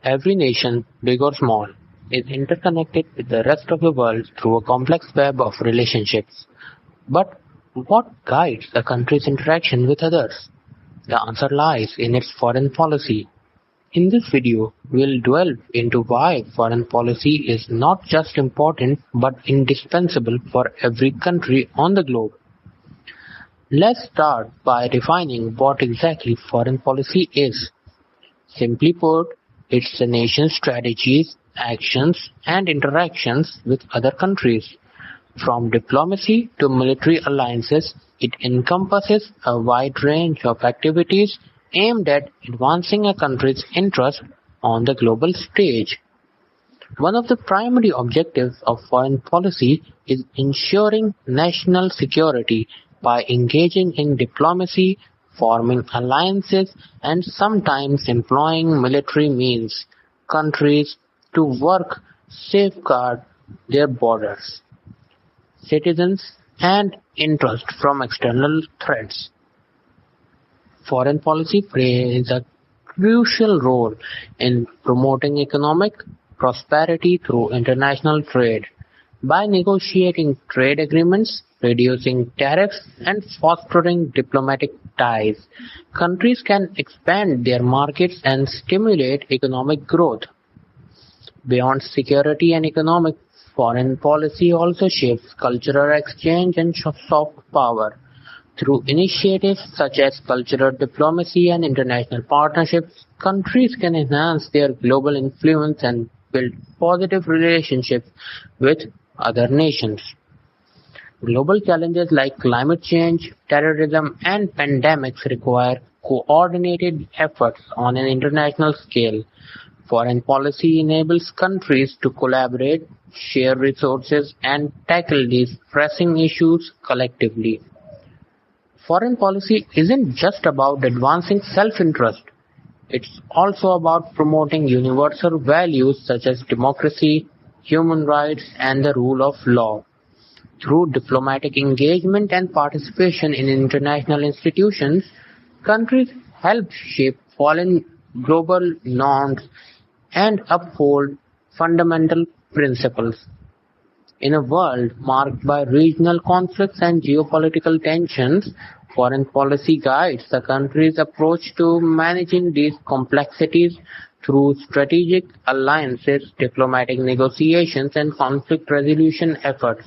Every nation, big or small, is interconnected with the rest of the world through a complex web of relationships. But what guides a country's interaction with others? The answer lies in its foreign policy. In this video, we'll delve into why foreign policy is not just important but indispensable for every country on the globe. Let's start by defining what exactly foreign policy is. Simply put, it's the nation's strategies, actions, and interactions with other countries. From diplomacy to military alliances, it encompasses a wide range of activities aimed at advancing a country's interests on the global stage. One of the primary objectives of foreign policy is ensuring national security by engaging in diplomacy, forming alliances, and sometimes employing military means countries to work safeguard their borders, citizens, and interests from external threats. Foreign policy plays a crucial role in promoting economic prosperity through international trade. By negotiating trade agreements, reducing tariffs, and fostering diplomatic ties, countries can expand their markets and stimulate economic growth. Beyond security and economic, foreign policy also shapes cultural exchange and soft power. Through initiatives such as cultural diplomacy and international partnerships, countries can enhance their global influence and build positive relationships with other nations. Global challenges like climate change, terrorism, and pandemics require coordinated efforts on an international scale. Foreign policy enables countries to collaborate, share resources, and tackle these pressing issues collectively. Foreign policy isn't just about advancing self-interest. It's also about promoting universal values such as democracy, human rights, and the rule of law. Through diplomatic engagement and participation in international institutions, countries help shape foreign global norms and uphold fundamental principles. In a world marked by regional conflicts and geopolitical tensions, foreign policy guides the country's approach to managing these complexities through strategic alliances, diplomatic negotiations, and conflict resolution efforts.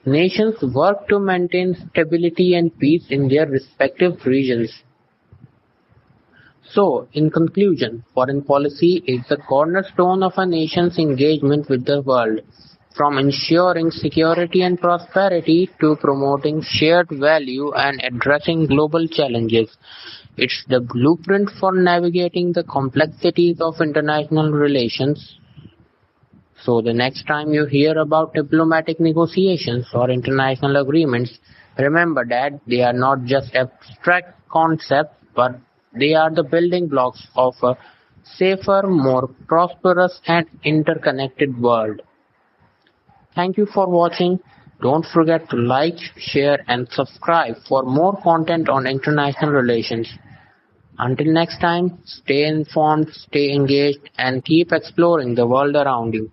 Nations work to maintain stability and peace in their respective regions. So, in conclusion, foreign policy is the cornerstone of a nation's engagement with the world. From ensuring security and prosperity to promoting shared value and addressing global challenges, it's the blueprint for navigating the complexities of international relations. So the next time you hear about diplomatic negotiations or international agreements, remember that they are not just abstract concepts, but they are the building blocks of a safer, more prosperous, and interconnected world. Thank you for watching. Don't forget to like, share, and subscribe for more content on international relations. Until next time, stay informed, stay engaged, and keep exploring the world around you.